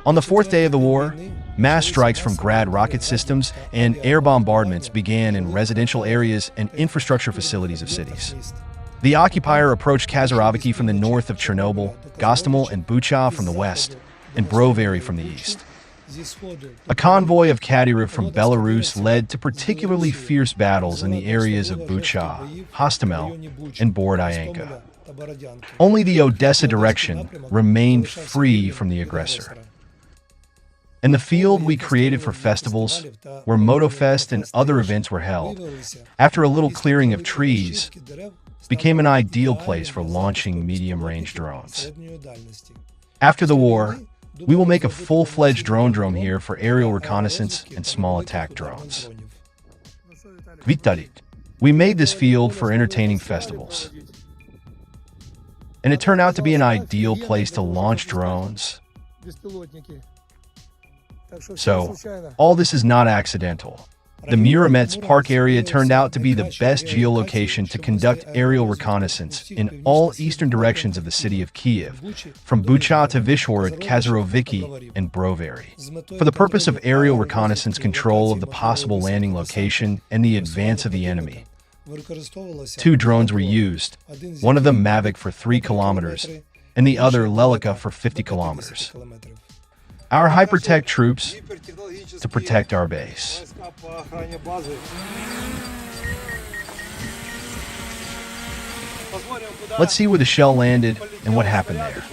On the fourth day of the war, mass strikes from Grad rocket systems and air bombardments began in residential areas and infrastructure facilities of cities. The occupier approached Kazarovki from the north of Chernobyl, Gostomel and Bucha from the west, and Brovary from the east. A convoy of Kadyrov from Belarus led to particularly fierce battles in the areas of Bucha, Hostomel, and Borodyanka. Only the Odessa direction remained free from the aggressor. In the field we created for festivals, where Motofest and other events were held, after a little clearing of trees, became an ideal place for launching medium-range drones. After the war, we will make a full-fledged drone here for aerial reconnaissance and small attack drones. We made this field for entertaining festivals. And it turned out to be an ideal place to launch drones. So, all this is not accidental. The Muramets Park area turned out to be the best geolocation to conduct aerial reconnaissance in all eastern directions of the city of Kyiv, from Bucha to Vyshhorod, Kazarovki, and Brovary, for the purpose of aerial reconnaissance control of the possible landing location and the advance of the enemy. 2 drones were used, one of them Mavic for 3 kilometers, and the other Lelica for 50 kilometers. Our hypertech troops to protect our base. Let's see where the shell landed and what happened there.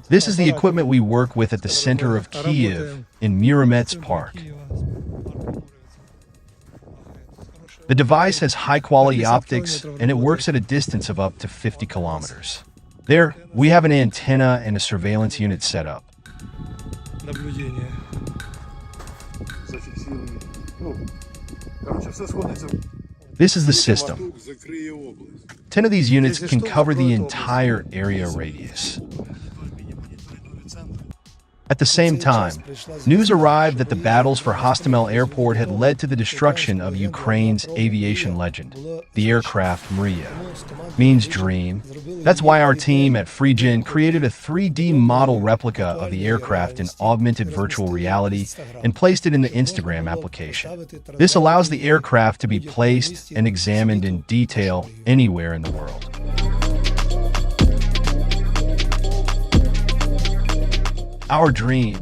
This is the equipment we work with at the center of Kyiv in Muramets Park. The device has high-quality optics and it works at a distance of up to 50 kilometers. There, we have an antenna and a surveillance unit set up. This is the system. 10 of these units can cover the entire area radius. At the same time, news arrived that the battles for Hostomel Airport had led to the destruction of Ukraine's aviation legend. The aircraft Mriya means dream. That's why our team at FreeGen created a 3D model replica of the aircraft in augmented virtual reality and placed it in the Instagram application. This allows the aircraft to be placed and examined in detail anywhere in the world. Our dream.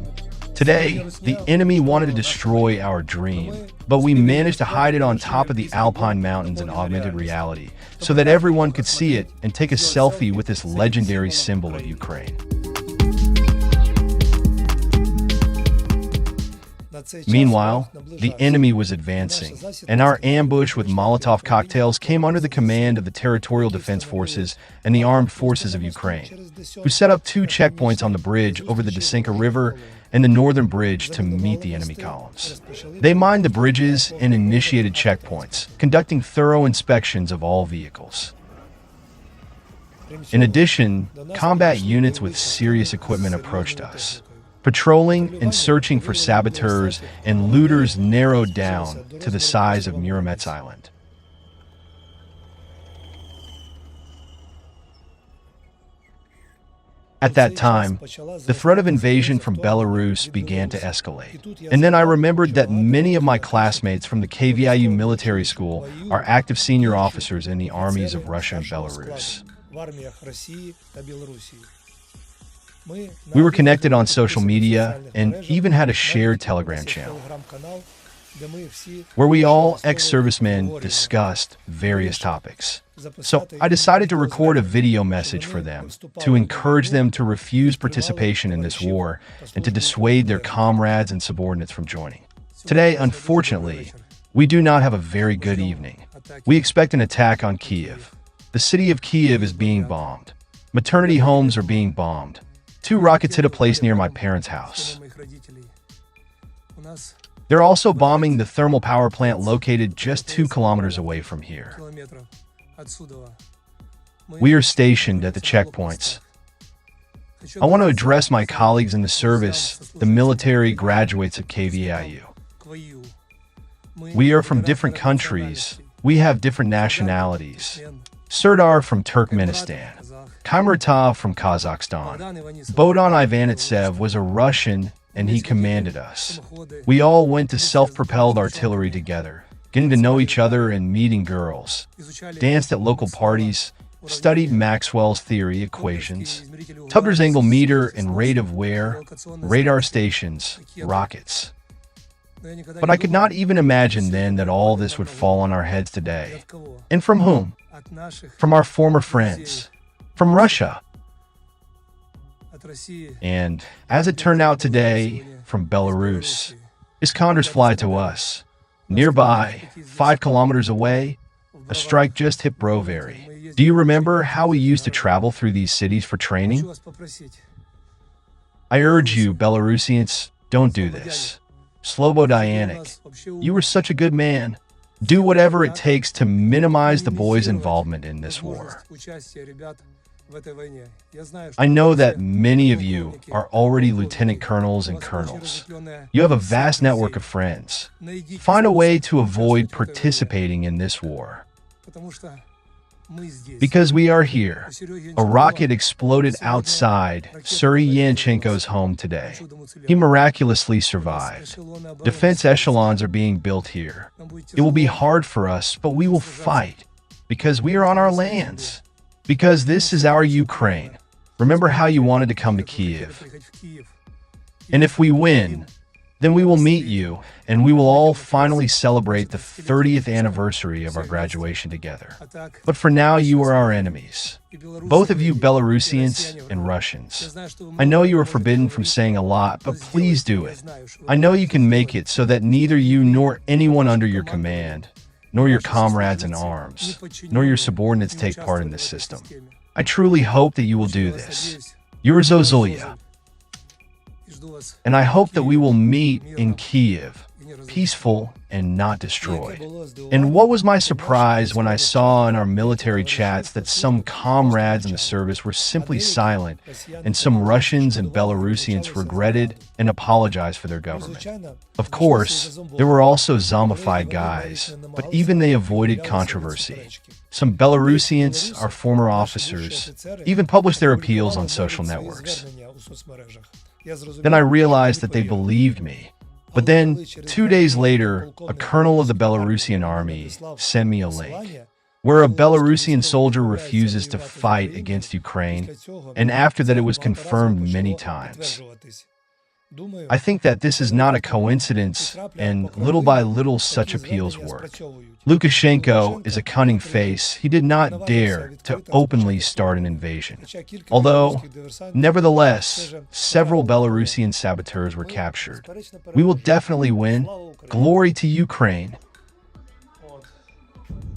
Today, the enemy wanted to destroy our dream, but we managed to hide it on top of the Alpine mountains in augmented reality so that everyone could see it and take a selfie with this legendary symbol of Ukraine. Meanwhile, the enemy was advancing, and our ambush with Molotov cocktails came under the command of the Territorial Defense Forces and the Armed Forces of Ukraine, who set up 2 checkpoints on the bridge over the Desinka River and the northern bridge to meet the enemy columns. They mined the bridges and initiated checkpoints, conducting thorough inspections of all vehicles. In addition, combat units with serious equipment approached us. Patrolling and searching for saboteurs and looters narrowed down to the size of Muramets Island. At that time, the threat of invasion from Belarus began to escalate. And then I remembered that many of my classmates from the KVIU military school are active senior officers in the armies of Russia and Belarus. We were connected on social media and even had a shared Telegram channel where we all ex-servicemen discussed various topics. So I decided to record a video message for them to encourage them to refuse participation in this war and to dissuade their comrades and subordinates from joining. Today, unfortunately, we do not have a very good evening. We expect an attack on Kyiv. The city of Kyiv is being bombed. Maternity homes are being bombed. 2 rockets hit a place near my parents' house. They're also bombing the thermal power plant located just 2 kilometers away from here. We are stationed at the checkpoints. I want to address my colleagues in the service, the military graduates of Kyiv. We are from different countries. We have different nationalities. Serdar from Turkmenistan, Kaimirtov from Kazakhstan. Bohdan Ivanitsev was a Russian and he commanded us. We all went to self-propelled artillery together, getting to know each other and meeting girls, danced at local parties, studied Maxwell's theory equations, Tupper's angle meter and rate of wear, radar stations, rockets. But I could not even imagine then that all this would fall on our heads today. And from whom? From our former friends. From Russia. And, as it turned out today, from Belarus. Iskandar's fly to us. Nearby, 5 kilometers away, a strike just hit Brovary. Do you remember how we used to travel through these cities for training? I urge you, Belarusians, don't do this. Slobodyanik, you were such a good man. Do whatever it takes to minimize the boys' involvement in this war. I know that many of you are already lieutenant colonels and colonels. You have a vast network of friends. Find a way to avoid participating in this war. Because we are here. A rocket exploded outside Suri Yanchenko's home today. He miraculously survived. Defense echelons are being built here. It will be hard for us, but we will fight. Because we are on our lands. Because this is our Ukraine. Remember how you wanted to come to Kyiv. And if we win, then we will meet you, and we will all finally celebrate the 30th anniversary of our graduation together. But for now, you are our enemies. Both of you Belarusians and Russians. I know you are forbidden from saying a lot, but please do it. I know you can make it so that neither you nor anyone under your command, nor your comrades in arms, nor your subordinates take part in this system. I truly hope that you will do this. Yours, Ozulya. And I hope that we will meet in Kyiv, peaceful and not destroyed. And what was my surprise when I saw in our military chats that some comrades in the service were simply silent, and some Russians and Belarusians regretted and apologized for their government. Of course, there were also zombified guys, but even they avoided controversy. Some Belarusians, our former officers, even published their appeals on social networks. Then I realized that they believed me. But then, 2 days later, a colonel of the Belarusian army sent me a link, where a Belarusian soldier refuses to fight against Ukraine, and after that it was confirmed many times. I think that this is not a coincidence, and little by little such appeals work. Lukashenko is a cunning face. He did not dare to openly start an invasion. Although, nevertheless, several Belarusian saboteurs were captured. We will definitely win. Glory to Ukraine.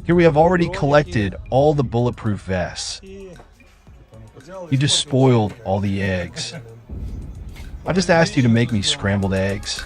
Here we have already collected all the bulletproof vests. You just spoiled all the eggs. I just asked you to make me scrambled eggs.